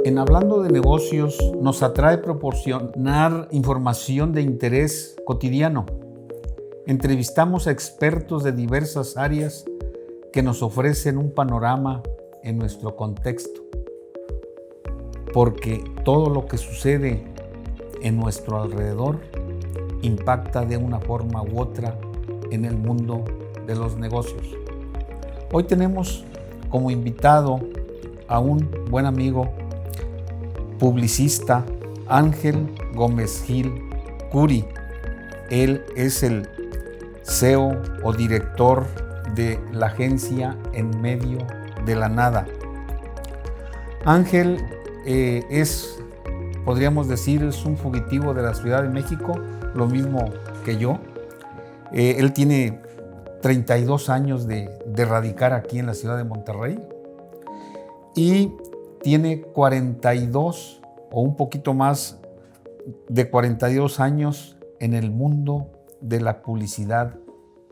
En Hablando de Negocios nos atrae proporcionar información de interés cotidiano. Entrevistamos a expertos de diversas áreas que nos ofrecen un panorama en nuestro contexto. Porque todo lo que sucede en nuestro alrededor impacta de una forma u otra en el mundo de los negocios. Hoy tenemos como invitado a un buen amigo, publicista, Ángel Gómez Gil Curi. Él es el CEO o director de la agencia En Medio de la Nada. Ángel podríamos decir, es un fugitivo de la Ciudad de México, lo mismo que yo. Él tiene 32 años de radicar aquí en la ciudad de Monterrey y tiene 42 o un poquito más de 42 años en el mundo de la publicidad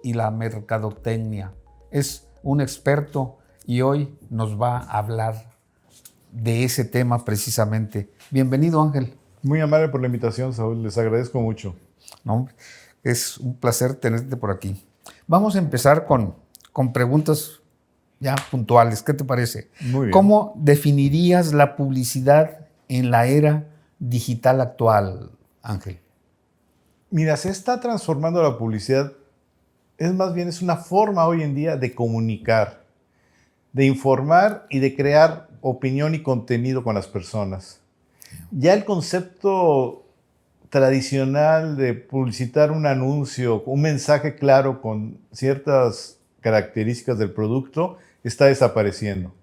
y la mercadotecnia. Es un experto y hoy nos va a hablar de ese tema precisamente. Bienvenido, Ángel. Muy amable por la invitación, Saúl. Les agradezco mucho. No, es un placer tenerte por aquí. Vamos a empezar con preguntas ya puntuales. ¿Qué te parece? Muy bien. ¿Cómo definirías la publicidad en la era digital actual, Ángel? Mira, se está transformando la publicidad. Es una forma hoy en día de comunicar, de informar y de crear opinión y contenido con las personas. Ya el concepto tradicional de publicitar un anuncio, un mensaje claro con ciertas características del producto, está desapareciendo.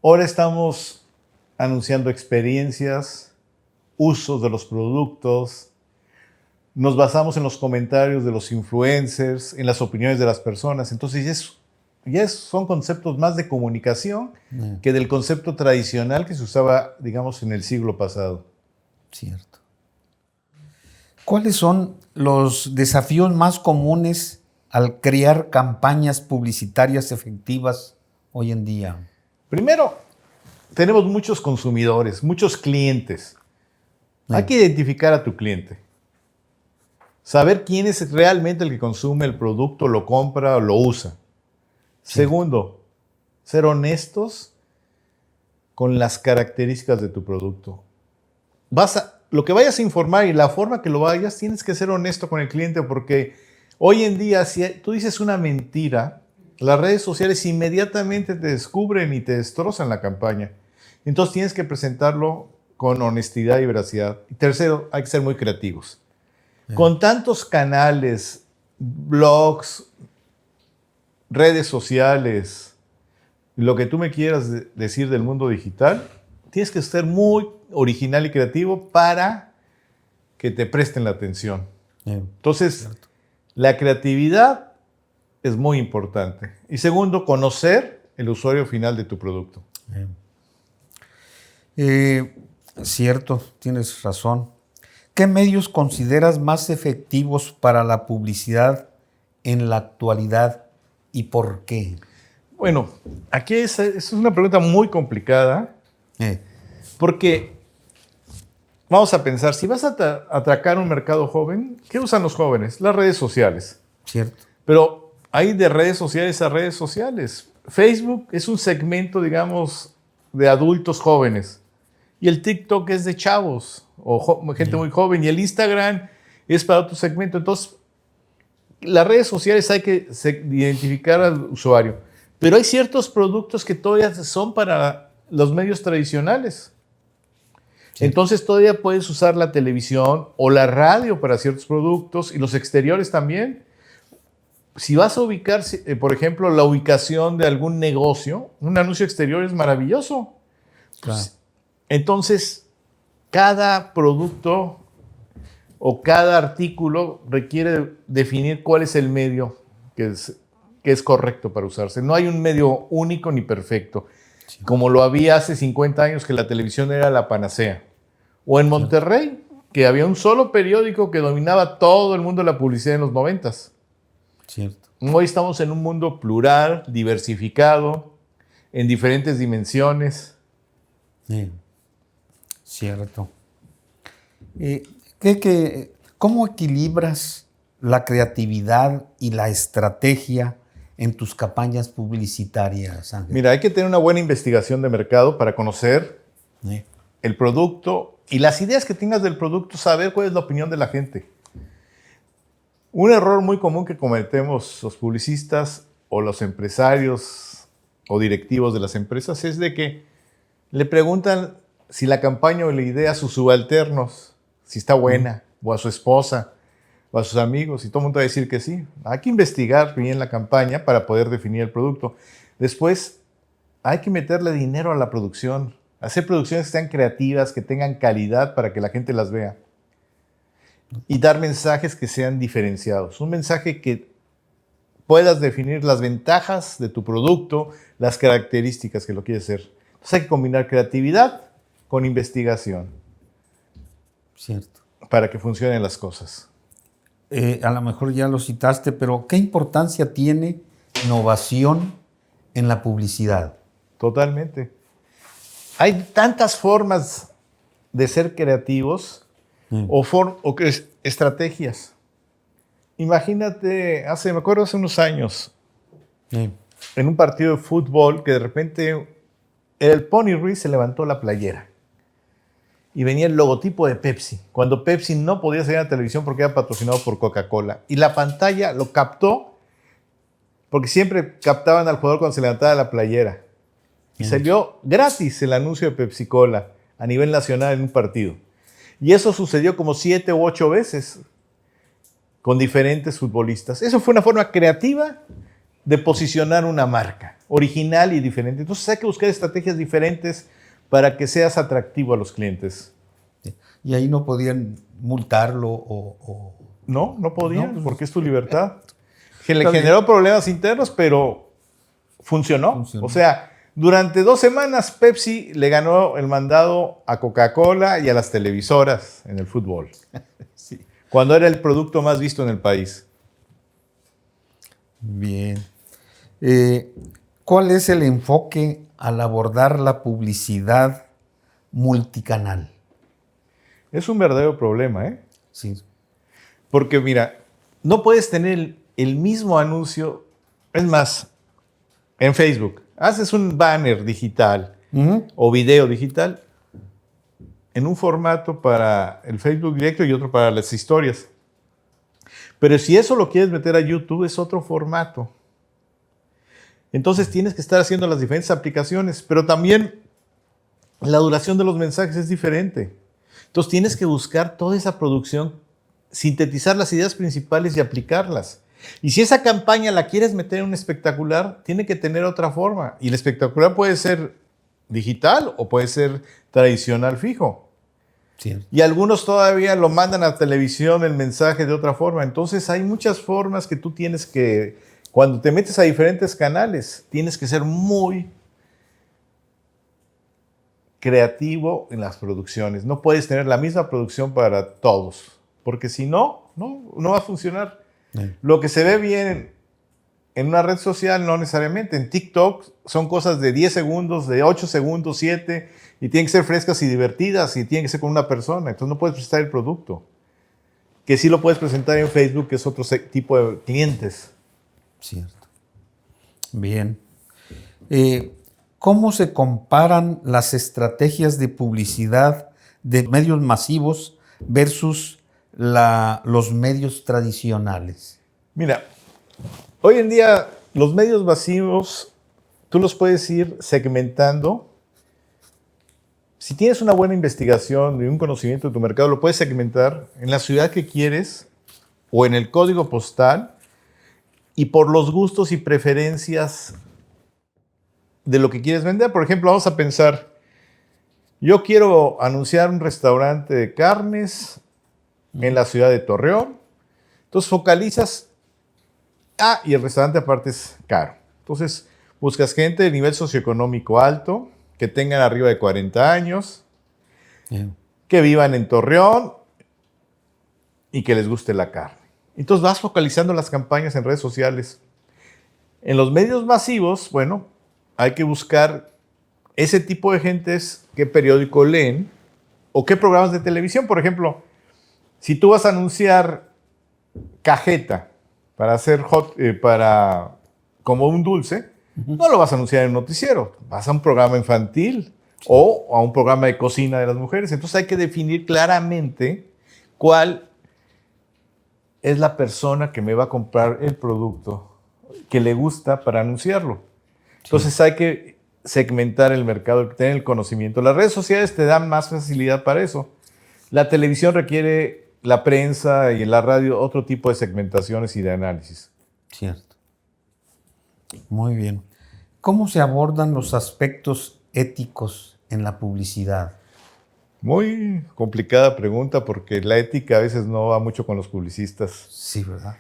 Ahora estamos anunciando experiencias, usos de los productos, nos basamos en los comentarios de los influencers, en las opiniones de las personas. Entonces son conceptos más de comunicación que del concepto tradicional que se usaba, digamos, en el siglo pasado. Cierto. ¿Cuáles son los desafíos más comunes al crear campañas publicitarias efectivas hoy en día? Primero, tenemos muchos consumidores, muchos clientes. Hay que identificar a tu cliente. Saber quién es realmente el que consume el producto, lo compra o lo usa. Sí. Segundo, ser honestos con las características de tu producto. Lo que vayas a informar y la forma que lo vayas, tienes que ser honesto con el cliente, porque hoy en día, si tú dices una mentira, las redes sociales inmediatamente te descubren y te destrozan la campaña. Entonces tienes que presentarlo con honestidad y veracidad. Y tercero, hay que ser muy creativos. Con tantos canales, blogs, redes sociales, lo que tú me quieras decir del mundo digital, tienes que ser muy original y creativo para que te presten la atención. Entonces, la creatividad es muy importante. Y segundo, conocer el usuario final de tu producto. Cierto, tienes razón. ¿Qué medios consideras más efectivos para la publicidad en la actualidad y por qué? Bueno, aquí es una pregunta muy complicada, porque vamos a pensar, si vas a atracar un mercado joven, ¿qué usan los jóvenes? Las redes sociales. Cierto. Pero hay de redes sociales a redes sociales. Facebook es un segmento, digamos, de adultos jóvenes. Y el TikTok es de chavos o gente muy joven. Y el Instagram es para otro segmento. Entonces, las redes sociales hay que identificar al usuario. Pero hay ciertos productos que todavía son para los medios tradicionales. Sí. Entonces, todavía puedes usar la televisión o la radio para ciertos productos y los exteriores también. Si vas a ubicar, por ejemplo, la ubicación de algún negocio, un anuncio exterior es maravilloso. Claro. Entonces, cada producto o cada artículo requiere definir cuál es el medio que es correcto para usarse. No hay un medio único ni perfecto, sí, como lo había hace 50 años que la televisión era la panacea. O en Monterrey, que había un solo periódico que dominaba todo el mundo de la publicidad en los 90s. Cierto. Hoy estamos en un mundo plural, diversificado, en diferentes dimensiones. Sí. Cierto. ¿Cómo equilibras la creatividad y la estrategia en tus campañas publicitarias, Ángel? Mira, hay que tener una buena investigación de mercado para conocer Sí. el producto y las ideas que tengas del producto, saber cuál es la opinión de la gente. Un error muy común que cometemos los publicistas o los empresarios o directivos de las empresas es de que le preguntan si la campaña o la idea a sus subalternos, si está buena, o a su esposa, o a sus amigos, y todo el mundo va a decir que sí. Hay que investigar bien la campaña para poder definir el producto. Después, hay que meterle dinero a la producción, hacer producciones que sean creativas, que tengan calidad para que la gente las vea. Y dar mensajes que sean diferenciados. Un mensaje que puedas definir las ventajas de tu producto, las características que lo quieres hacer. Entonces hay que combinar creatividad con investigación. Cierto. Para que funcionen las cosas. A lo mejor ya lo citaste, pero ¿qué importancia tiene innovación en la publicidad? Totalmente. Hay tantas formas de ser creativos o estrategias. Imagínate, me acuerdo hace unos años, en un partido de fútbol, que de repente el Pony Ruiz se levantó la playera y venía el logotipo de Pepsi, cuando Pepsi no podía salir a la televisión porque era patrocinado por Coca-Cola. Y la pantalla lo captó, porque siempre captaban al jugador cuando se levantaba la playera. Y salió gratis el anuncio de Pepsi-Cola a nivel nacional en un partido. Y eso sucedió como 7 u 8 veces con diferentes futbolistas. Eso fue una forma creativa de posicionar una marca, original y diferente. Entonces hay que buscar estrategias diferentes para que seas atractivo a los clientes. Y ahí no podían multarlo No podían, no, porque es tu libertad. Que le generó problemas internos, pero funcionó. O sea, durante 2 semanas Pepsi le ganó el mandado a Coca-Cola y a las televisoras en el fútbol. Sí. Cuando era el producto más visto en el país. Bien. ¿Cuál es el enfoque al abordar la publicidad multicanal? Es un verdadero problema, ¿eh? Sí. Porque mira, no puedes tener el mismo anuncio. Es más, en Facebook, haces un banner digital o video digital en un formato para el Facebook directo y otro para las historias. Pero si eso lo quieres meter a YouTube, es otro formato. Entonces tienes que estar haciendo las diferentes aplicaciones, pero también la duración de los mensajes es diferente. Entonces tienes que buscar toda esa producción, sintetizar las ideas principales y aplicarlas. Y si esa campaña la quieres meter en un espectacular, tiene que tener otra forma. Y el espectacular puede ser digital o puede ser tradicional fijo. Sí. Y algunos todavía lo mandan a televisión el mensaje de otra forma. Entonces hay muchas formas que tú tienes que, cuando te metes a diferentes canales, tienes que ser muy creativo en las producciones. No puedes tener la misma producción para todos, porque si no, no va a funcionar. Sí. Lo que se ve bien en una red social no necesariamente. En TikTok son cosas de 10 segundos, de 8 segundos, 7, y tienen que ser frescas y divertidas, y tienen que ser con una persona. Entonces no puedes presentar el producto. Que sí lo puedes presentar en Facebook, que es otro tipo de clientes. Cierto. Bien. ¿Cómo se comparan las estrategias de publicidad de medios masivos versus los medios tradicionales? Mira, hoy en día los medios masivos tú los puedes ir segmentando. Si tienes una buena investigación y un conocimiento de tu mercado, lo puedes segmentar en la ciudad que quieres o en el código postal y por los gustos y preferencias de lo que quieres vender. Por ejemplo, vamos a pensar, yo quiero anunciar un restaurante de carnes en la ciudad de Torreón. Entonces focalizas, y el restaurante aparte es caro. Entonces buscas gente de nivel socioeconómico alto, que tengan arriba de 40 años, que vivan en Torreón y que les guste la carne. Entonces vas focalizando las campañas en redes sociales. En los medios masivos, bueno, hay que buscar ese tipo de gentes, qué periódico leen, ¿O qué programas de televisión? Por ejemplo, si tú vas a anunciar cajeta para hacer como un dulce, no lo vas a anunciar en un noticiero, vas a un programa infantil o a un programa de cocina de las mujeres. Entonces hay que definir claramente cuál es la persona que me va a comprar el producto que le gusta para anunciarlo. Entonces hay que segmentar el mercado, tener el conocimiento. Las redes sociales te dan más facilidad para eso. La televisión requiere, la prensa y la radio, otro tipo de segmentaciones y de análisis. Cierto. Muy bien. ¿Cómo se abordan los aspectos éticos en la publicidad? Muy complicada pregunta porque la ética a veces no va mucho con los publicistas. Sí, ¿verdad?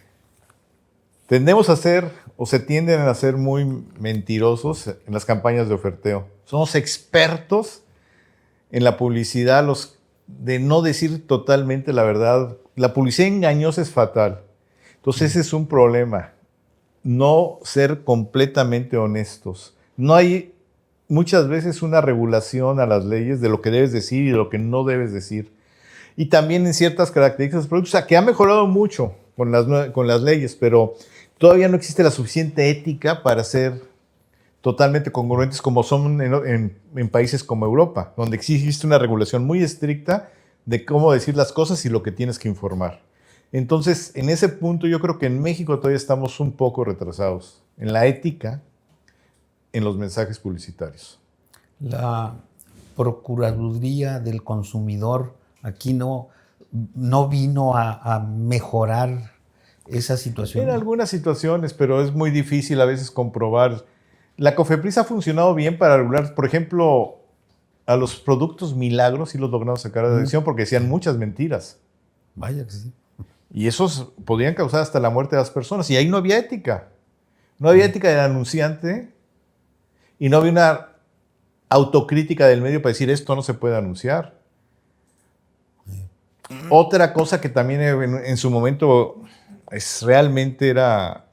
Tendemos a ser, o se tienden a ser muy mentirosos en las campañas de oferteo. Somos expertos en la publicidad, de no decir totalmente la verdad. La publicidad engañosa es fatal. Entonces ese es un problema. No ser completamente honestos. No hay muchas veces una regulación a las leyes de lo que debes decir y de lo que no debes decir. Y también en ciertas características de productos, que ha mejorado mucho con las leyes, pero todavía no existe la suficiente ética para ser totalmente congruentes como son en países como Europa, donde existe una regulación muy estricta de cómo decir las cosas y lo que tienes que informar. Entonces, en ese punto yo creo que en México todavía estamos un poco retrasados en la ética en los mensajes publicitarios. La Procuraduría del Consumidor aquí no vino a mejorar esa situación. En algunas situaciones, pero es muy difícil a veces comprobar. La COFEPRIS ha funcionado bien para regular, por ejemplo, a los productos milagros, y los lograron sacar de la edición porque decían muchas mentiras. Vaya que sí. Y esos podrían causar hasta la muerte de las personas. Y ahí no había ética. No había ética del anunciante y no había una autocrítica del medio para decir esto no se puede anunciar. Otra cosa que también en su momento realmente era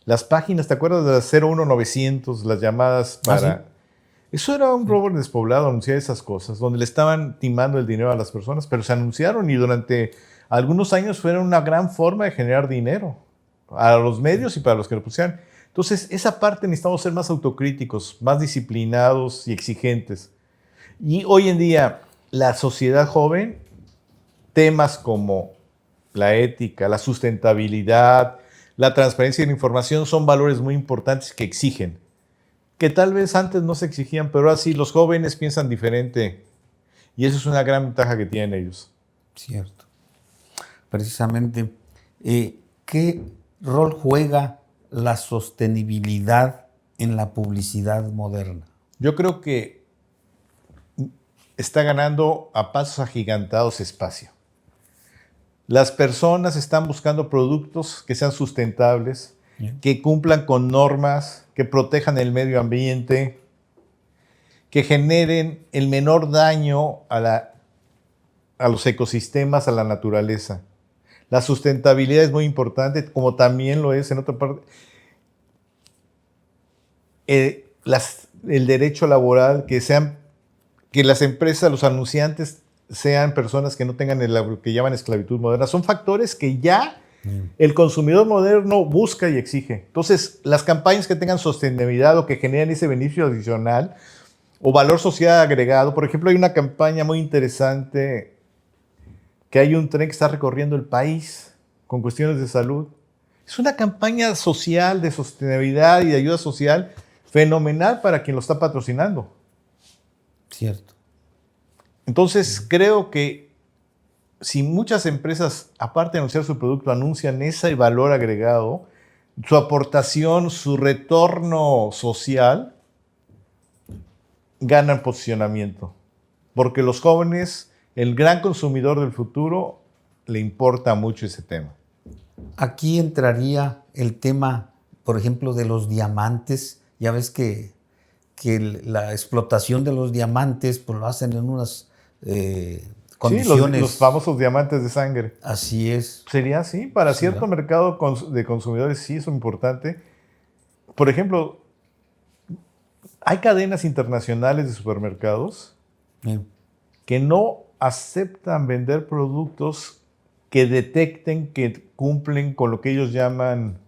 las páginas, ¿te acuerdas de las 01900, las llamadas para... ¿Sí? Eso era un robo despoblado, anunciar esas cosas, donde le estaban timando el dinero a las personas, pero se anunciaron y durante algunos años fueron una gran forma de generar dinero a los medios y para los que lo pusieran. Entonces, esa parte necesitamos ser más autocríticos, más disciplinados y exigentes. Y hoy en día, la sociedad joven, temas como la ética, la sustentabilidad, la transparencia de la información son valores muy importantes que exigen, que tal vez antes no se exigían, pero ahora sí, los jóvenes piensan diferente y eso es una gran ventaja que tienen ellos. Cierto. Precisamente, ¿qué rol juega la sostenibilidad en la publicidad moderna? Yo creo que está ganando a pasos agigantados espacio. Las personas están buscando productos que sean sustentables, que cumplan con normas, que protejan el medio ambiente, que generen el menor daño a los ecosistemas, a la naturaleza. La sustentabilidad es muy importante, como también lo es en otra parte. El derecho laboral, que las empresas, los anunciantes, sean personas que no tengan lo que llaman esclavitud moderna. Son factores que ya el consumidor moderno busca y exige. Entonces, las campañas que tengan sostenibilidad o que generen ese beneficio adicional o valor social agregado. Por ejemplo, hay una campaña muy interesante que hay un tren que está recorriendo el país con cuestiones de salud. Es una campaña social de sostenibilidad y de ayuda social fenomenal para quien lo está patrocinando. Cierto. Entonces, creo que si muchas empresas, aparte de anunciar su producto, anuncian ese valor agregado, su aportación, su retorno social, ganan posicionamiento. Porque los jóvenes, el gran consumidor del futuro, le importa mucho ese tema. Aquí entraría el tema, por ejemplo, de los diamantes. Ya ves que la explotación de los diamantes pues lo hacen en unas condiciones. Sí, los famosos diamantes de sangre. Así es. Sería así. Para Sí, cierto ¿no? mercado de consumidores sí es importante. Por ejemplo, hay cadenas internacionales de supermercados Bien. que no aceptan vender productos que detecten que cumplen con lo que ellos llaman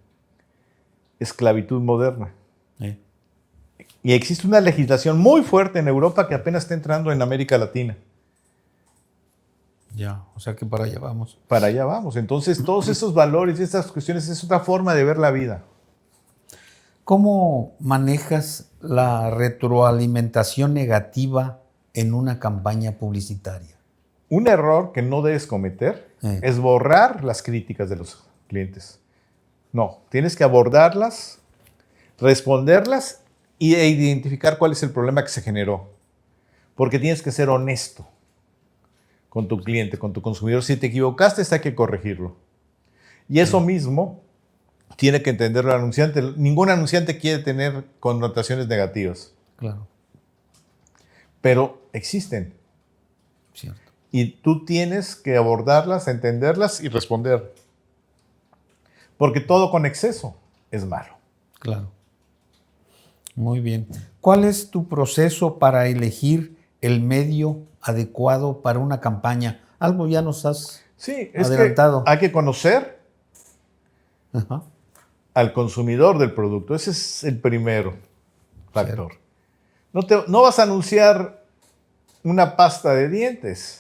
esclavitud moderna. Sí. Y existe una legislación muy fuerte en Europa que apenas está entrando en América Latina. Ya, o sea que para allá vamos. Para allá vamos. Entonces, todos esos valores y estas cuestiones es otra forma de ver la vida. ¿Cómo manejas la retroalimentación negativa en una campaña publicitaria? Un error que no debes cometer es borrar las críticas de los clientes. No, tienes que abordarlas, responderlas e identificar cuál es el problema que se generó. Porque tienes que ser honesto con tu cliente, con tu consumidor. Si te equivocaste, hay que corregirlo. Y eso mismo tiene que entender el anunciante. Ningún anunciante quiere tener connotaciones negativas. Claro. Pero existen. Cierto. Y tú tienes que abordarlas, entenderlas y responder. Porque todo con exceso es malo. Claro. Muy bien. ¿Cuál es tu proceso para elegir el medio adecuado para una campaña? Algo ya nos has adelantado. Que hay que conocer al consumidor del producto. Ese es el primer factor. No vas a anunciar una pasta de dientes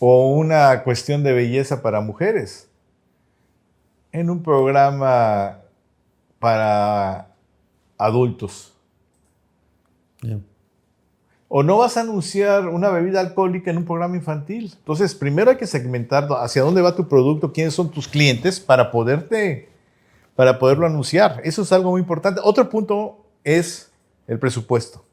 o una cuestión de belleza para mujeres en un programa para adultos. Bien. O no vas a anunciar una bebida alcohólica en un programa infantil. Entonces, primero hay que segmentar hacia dónde va tu producto, quiénes son tus clientes para poderlo anunciar. Eso es algo muy importante. Otro punto es el presupuesto.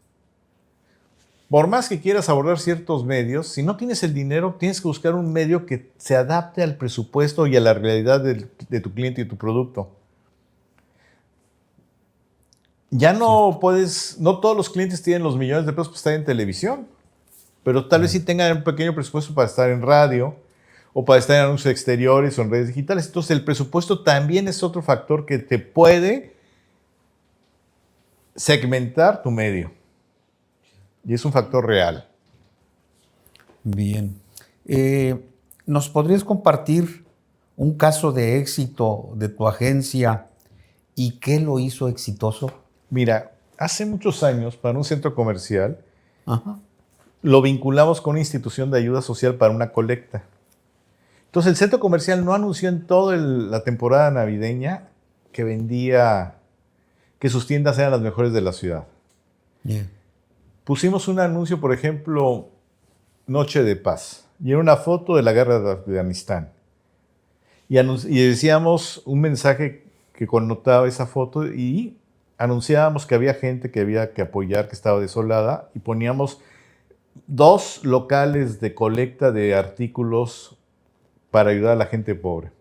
Por más que quieras abordar ciertos medios, si no tienes el dinero, tienes que buscar un medio que se adapte al presupuesto y a la realidad de tu cliente y tu producto. Ya no puedes, no todos los clientes tienen los millones de pesos para estar en televisión, pero tal vez sí tengan un pequeño presupuesto para estar en radio o para estar en anuncios exteriores o en redes digitales. Entonces el presupuesto también es otro factor que te puede segmentar tu medio. Y es un factor real. Bien. ¿Nos podrías compartir un caso de éxito de tu agencia y qué lo hizo exitoso? Mira, hace muchos años, para un centro comercial, lo vinculamos con una institución de ayuda social para una colecta. Entonces, el centro comercial no anunció en toda la temporada navideña que sus tiendas eran las mejores de la ciudad. Yeah. Pusimos un anuncio, por ejemplo, Noche de Paz, y era una foto de la guerra de Afganistán. Y decíamos un mensaje que connotaba esa foto y anunciábamos que había gente que había que apoyar, que estaba desolada, y poníamos 2 locales de colecta de artículos para ayudar a la gente pobre.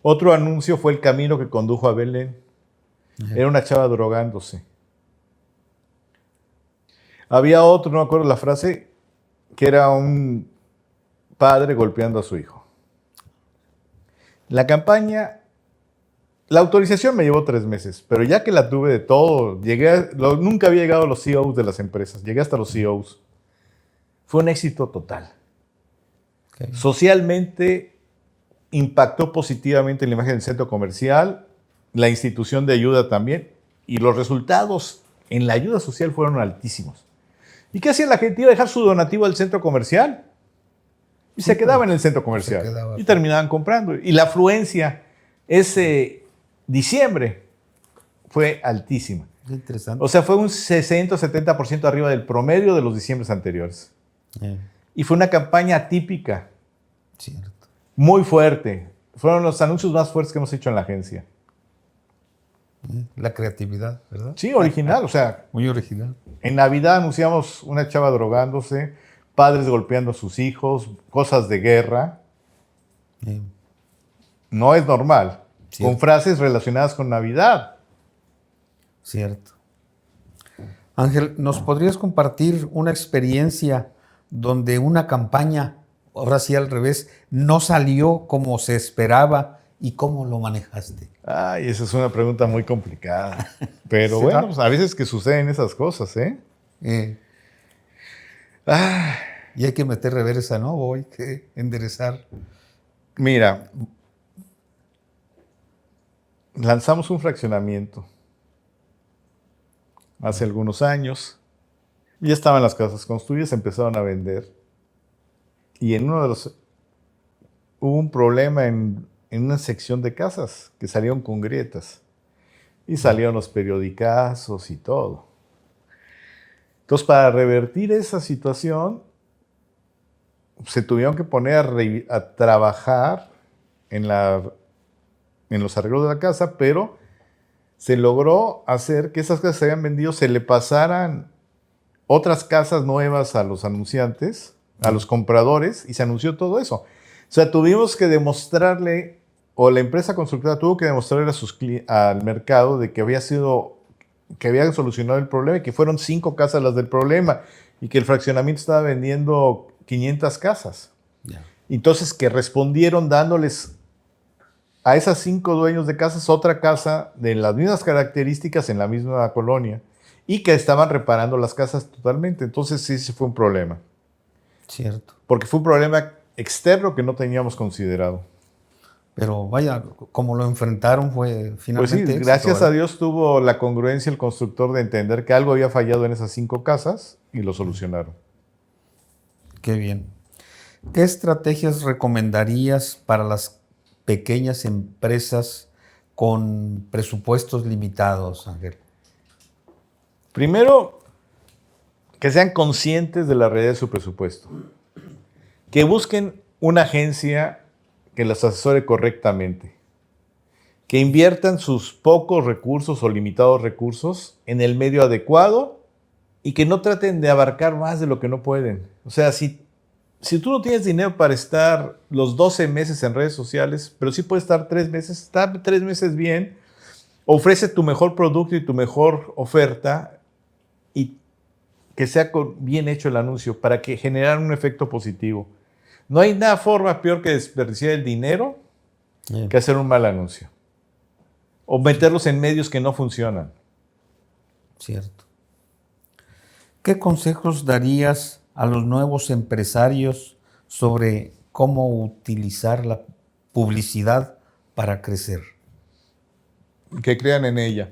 Otro anuncio fue el camino que condujo a Belén. Era una chava drogándose. Había otro, no me acuerdo la frase, que era un padre golpeando a su hijo. La campaña, la autorización me llevó 3 meses, pero ya que la tuve de todo, nunca había llegado a los CEOs de las empresas, llegué hasta los CEOs. Fue un éxito total. Okay. Socialmente impactó positivamente en la imagen del centro comercial, la institución de ayuda también, y los resultados en la ayuda social fueron altísimos. ¿Y qué hacía la gente? Iba a dejar su donativo al centro comercial y se quedaba en el centro comercial y terminaban comprando. Y la afluencia ese diciembre fue altísima. Interesante. O sea, fue un 60 o 70% arriba del promedio de los diciembres anteriores. Y fue una campaña atípica. Cierto. Muy fuerte. Fueron los anuncios más fuertes que hemos hecho en la agencia. La creatividad, ¿verdad? Sí, original, o sea. Muy original. En Navidad anunciamos una chava drogándose, padres golpeando a sus hijos, cosas de guerra. No es normal. Cierto. Con frases relacionadas con Navidad. Cierto. Ángel, ¿nos podrías compartir una experiencia donde una campaña, ahora sí al revés, no salió como se esperaba y cómo lo manejaste? Ay, esa es una pregunta muy complicada. Pero bueno, pues a veces que suceden esas cosas, ¿eh? Ah, Y hay que meter reversa, ¿no? O hay que enderezar. mira, lanzamos un fraccionamiento hace algunos años. Ya estaban las casas construidas, empezaron a vender. Y en uno de los... Hubo un problema en una sección de casas que salieron con grietas. Y salieron los periodicazos y todo. Entonces, para revertir esa situación, se tuvieron que poner a trabajar en los arreglos de la casa, pero se logró hacer que esas casas se habían vendido, se le pasaran otras casas nuevas a los anunciantes, a los compradores, y se anunció todo eso. O sea, tuvimos que demostrarle, o la empresa constructora tuvo que demostrarle al mercado de que habían solucionado el problema y que fueron 5 casas las del problema y que el fraccionamiento estaba vendiendo 500 casas. Ya. Entonces, que respondieron dándoles a esas 5 dueños de casas otra casa de las mismas características en la misma colonia y que estaban reparando las casas totalmente. Entonces, sí fue un problema. Cierto. Porque fue un problema externo que no teníamos considerado. Pero vaya, como lo enfrentaron fue Pues finalmente sí, éxito, gracias ¿verdad? a Dios tuvo la congruencia el constructor de entender que algo había fallado en esas 5 casas y lo solucionaron. Qué bien. ¿Qué estrategias recomendarías para las pequeñas empresas con presupuestos limitados, Ángel? Primero, que sean conscientes de la realidad de su presupuesto. Que busquen una agencia que las asesore correctamente. Que inviertan sus pocos recursos o limitados recursos en el medio adecuado y que no traten de abarcar más de lo que no pueden. O sea, si tú no tienes dinero para estar los 12 meses en redes sociales, pero sí puedes estar 3 meses, está 3 meses bien, ofrece tu mejor producto y tu mejor oferta y que sea bien hecho el anuncio para que generar un efecto positivo. No hay nada forma peor que desperdiciar el dinero que hacer un mal anuncio. O meterlos en medios que no funcionan. Cierto. ¿Qué consejos darías a los nuevos empresarios sobre cómo utilizar la publicidad para crecer? Que crean en ella.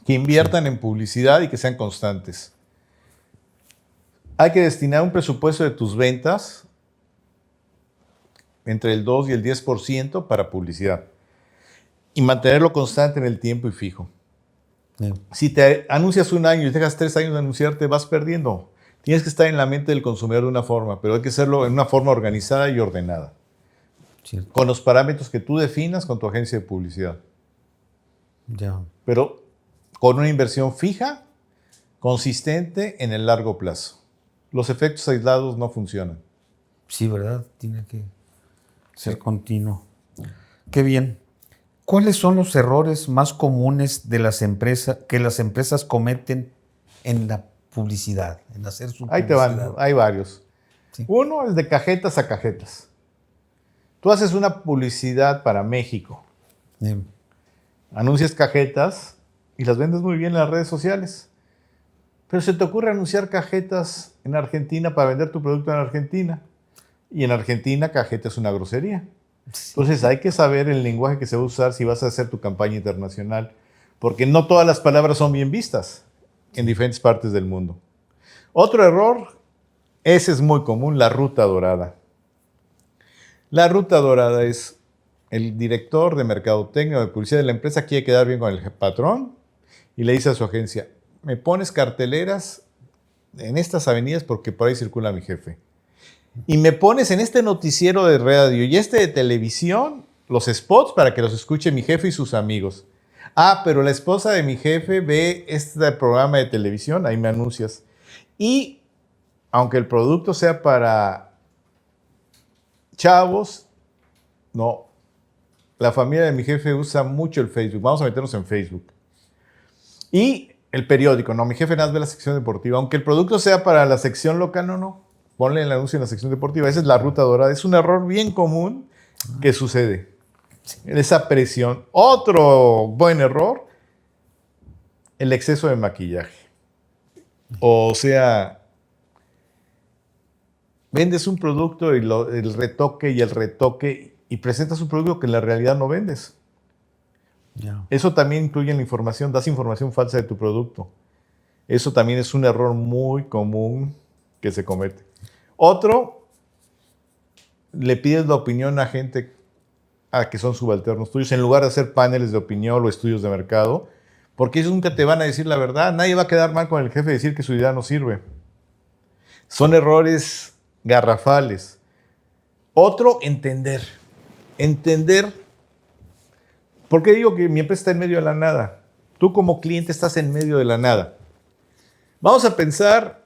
Que inviertan en publicidad y que sean constantes. Hay que destinar un presupuesto de tus ventas entre el 2 y el 10% para publicidad. Y mantenerlo constante en el tiempo y fijo. Si te anuncias un año y dejas 3 años de anunciarte, vas perdiendo. Tienes que estar en la mente del consumidor de una forma, pero hay que hacerlo en una forma organizada y ordenada. Cierto. Con los parámetros que tú definas con tu agencia de publicidad. Ya. Pero con una inversión fija, consistente en el largo plazo. Los efectos aislados no funcionan. Sí, ¿verdad? Tiene que ser continuo. Qué bien. ¿Cuáles son los errores más comunes de las empresas que las empresas cometen en la publicidad, en hacer su Ahí te publicidad? van, hay varios. Sí. Uno es de cajetas a cajetas. Tú haces una publicidad para México, anuncias cajetas y las vendes muy bien en las redes sociales. Pero se te ocurre anunciar cajetas en Argentina para vender tu producto en Argentina. Y en Argentina cajeta es una grosería. Entonces hay que saber el lenguaje que se va a usar si vas a hacer tu campaña internacional, porque no todas las palabras son bien vistas en diferentes partes del mundo. Otro error, ese es muy común, la ruta dorada. La ruta dorada es el director de mercadotecnia o de publicidad de la empresa quiere quedar bien con el patrón y le dice a su agencia, me pones carteleras en estas avenidas porque por ahí circula mi jefe. Y me pones en este noticiero de radio y este de televisión los spots para que los escuche mi jefe y sus amigos. Ah, pero la esposa de mi jefe ve este programa de televisión, ahí me anuncias. Y aunque el producto sea para chavos, no. La familia de mi jefe usa mucho el Facebook. Vamos a meternos en Facebook. Y el periódico, no, mi jefe nada más ve la sección deportiva. Aunque el producto sea para la sección local, no. Ponle el anuncio en la sección deportiva. Esa es la ruta dorada. Es un error bien común que sucede. Esa presión. Otro buen error, el exceso de maquillaje. O sea, vendes un producto y el retoque y presentas un producto que en la realidad no vendes. Ya. Eso también incluye en la información, das información falsa de tu producto. Eso también es un error muy común que se comete. Otro, le pides la opinión a gente que son subalternos tuyos en lugar de hacer paneles de opinión o estudios de mercado, porque ellos nunca te van a decir la verdad. Nadie va a quedar mal con el jefe y decir que su idea no sirve. Son errores garrafales. Otro, entender. Entender. ¿Por qué digo que mi empresa está en medio de la nada? Tú como cliente estás en medio de la nada. Vamos a pensar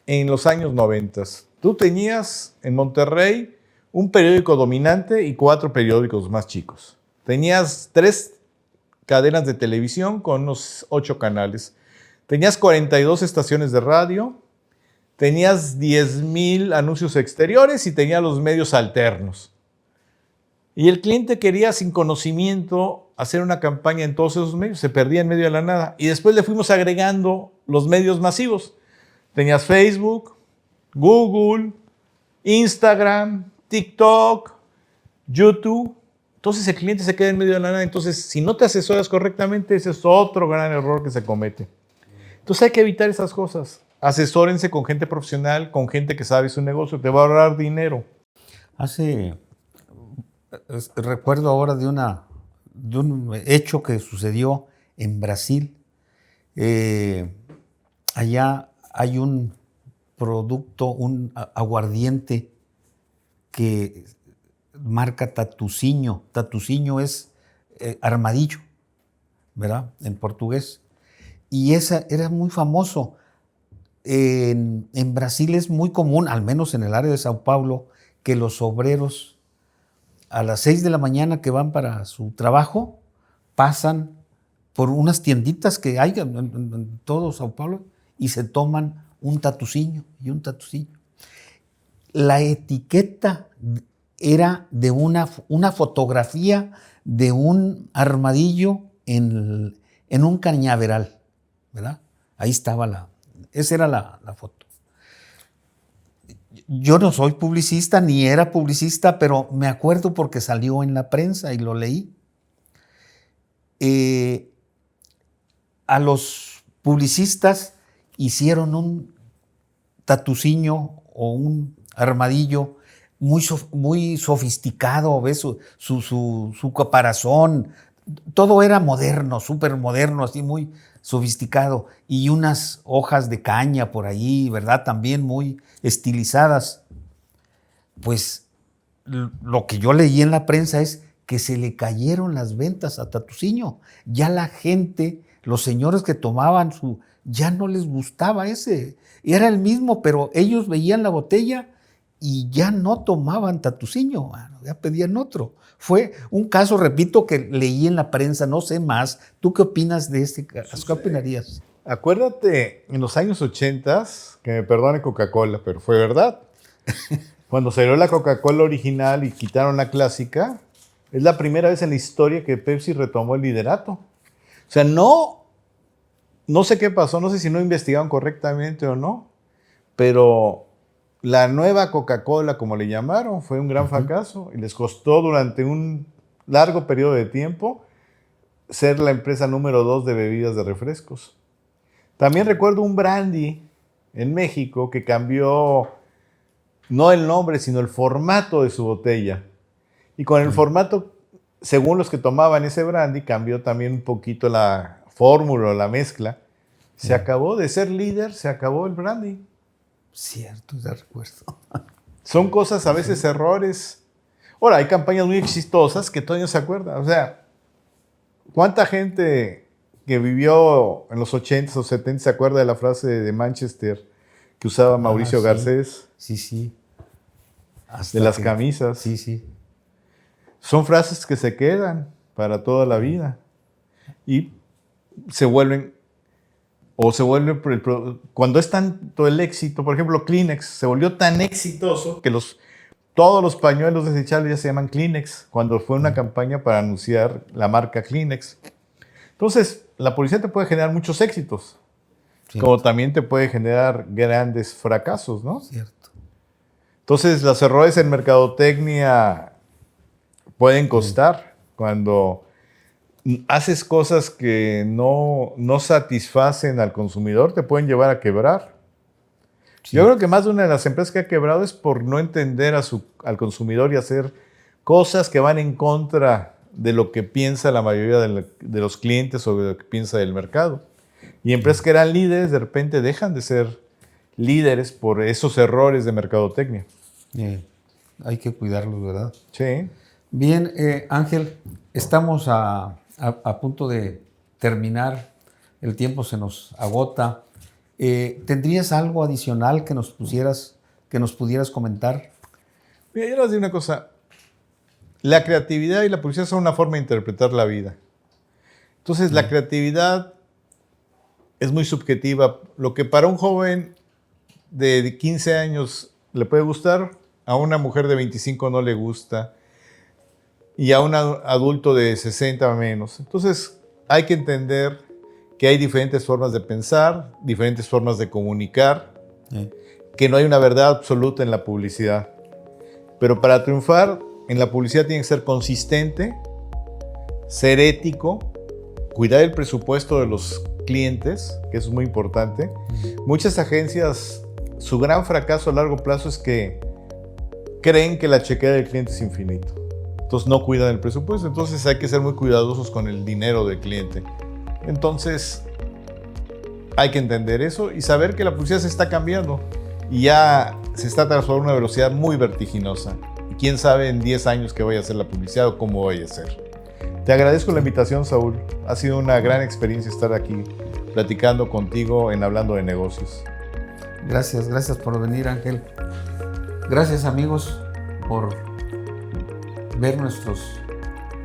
en los años 90. Tú tenías en Monterrey un periódico dominante y 4 periódicos más chicos. Tenías 3 cadenas de televisión con unos 8 canales. Tenías 42 estaciones de radio. Tenías 10,000 anuncios exteriores y tenías los medios alternos. Y el cliente quería, sin conocimiento, hacer una campaña en todos esos medios. Se perdía en medio de la nada. Y después le fuimos agregando los medios masivos. Tenías Facebook, Google, Instagram, TikTok, YouTube. Entonces el cliente se queda en medio de la nada. Entonces, si no te asesoras correctamente, ese es otro gran error que se comete. Entonces hay que evitar esas cosas. Asesórense con gente profesional, con gente que sabe su negocio. Te va a ahorrar dinero. Recuerdo ahora de un hecho que sucedió en Brasil. Allá hay un producto, un aguardiente que marca Tatuzinho. Tatuzinho es armadillo, ¿verdad? En portugués. Y esa era muy famoso. En Brasil es muy común, al menos en el área de Sao Paulo, que los obreros a las 6 de la mañana que van para su trabajo pasan por unas tienditas que hay en todo Sao Paulo y se toman un tatuzinho y un tatuzinho. La etiqueta era de una fotografía de un armadillo en un cañaveral, ¿verdad? Ahí estaba esa era la foto. Yo no soy publicista, ni era publicista, pero me acuerdo porque salió en la prensa y lo leí. A los publicistas hicieron un tatuzinho o un armadillo muy sofisticado, ¿ves? Su caparazón, todo era moderno, súper moderno, así muy sofisticado, y unas hojas de caña por ahí, ¿verdad? También muy estilizadas. Pues lo que yo leí en la prensa es que se le cayeron las ventas a Tatuzinho. Ya la gente, los señores que tomaban ya no les gustaba ese. Era el mismo, pero ellos veían la botella y ya no tomaban Tatuzinho, ya pedían otro. Fue un caso, repito, que leí en la prensa, no sé más. ¿Tú qué opinas de este caso? ¿Qué opinarías? Acuérdate, en los años 80, que me perdone Coca-Cola, pero fue verdad. Cuando salió la Coca-Cola original y quitaron la clásica, es la primera vez en la historia que Pepsi retomó el liderato. O sea, no sé qué pasó, no sé si no investigaron correctamente o no, pero la nueva Coca-Cola, como le llamaron, fue un gran fracaso y les costó durante un largo periodo de tiempo ser la empresa número 2 de bebidas de refrescos. También recuerdo un brandy en México que cambió no el nombre, sino el formato de su botella. Y con el formato, según los que tomaban ese brandy, cambió también un poquito la fórmula o la mezcla. Se acabó de ser líder, se acabó el brandy. Cierto, ya recuerdo. Son cosas, a veces errores. Ahora, hay campañas muy exitosas que todavía no se acuerdan. O sea, ¿cuánta gente que vivió en los 80s o 70s se acuerda de la frase de Manchester que usaba Mauricio Garcés? Sí. De las camisas. Sí. Son frases que se quedan para toda la vida. Y cuando es tanto el éxito, por ejemplo, Kleenex se volvió tan exitoso que todos los pañuelos desechables ya se llaman Kleenex, cuando fue una campaña para anunciar la marca Kleenex. Entonces, la publicidad te puede generar muchos éxitos, como también te puede generar grandes fracasos, ¿no? Cierto. Entonces, los errores en mercadotecnia pueden costar cuando haces cosas que no satisfacen al consumidor, te pueden llevar a quebrar. Sí. Yo creo que más de una de las empresas que ha quebrado es por no entender al consumidor y hacer cosas que van en contra de lo que piensa la mayoría de los clientes o de lo que piensa el mercado. Y empresas que eran líderes de repente dejan de ser líderes por esos errores de mercadotecnia. Hay que cuidarlos, ¿verdad? Sí. Bien, Ángel, estamos a punto de terminar. El tiempo se nos agota. ¿Tendrías algo adicional que nos pudieras comentar? Mira, yo les digo una cosa. La creatividad y la publicidad son una forma de interpretar la vida. Entonces, la creatividad es muy subjetiva. Lo que para un joven de 15 años le puede gustar, a una mujer de 25 no le gusta, y a un adulto de 60 o menos. Entonces, hay que entender que hay diferentes formas de pensar, diferentes formas de comunicar, que no hay una verdad absoluta en la publicidad. Pero para triunfar en la publicidad tiene que ser consistente, ser ético, cuidar el presupuesto de los clientes, que eso es muy importante. Muchas agencias, su gran fracaso a largo plazo es que creen que la chequera del cliente es infinito. Entonces no cuidan el presupuesto. Entonces hay que ser muy cuidadosos con el dinero del cliente. Entonces hay que entender eso y saber que la publicidad se está cambiando y ya se está transformando a una velocidad muy vertiginosa. Y quién sabe en 10 años qué vaya a ser la publicidad o cómo vaya a ser. Te agradezco la invitación, Saúl. Ha sido una gran experiencia estar aquí platicando contigo en Hablando de Negocios. Gracias por venir, Ángel. Gracias, amigos, por ver nuestros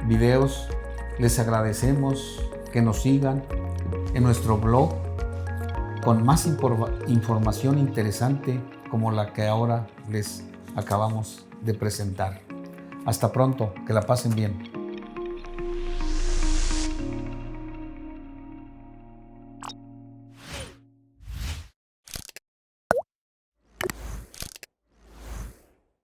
videos. Les agradecemos que nos sigan en nuestro blog con más información interesante como la que ahora les acabamos de presentar. Hasta pronto, que la pasen bien.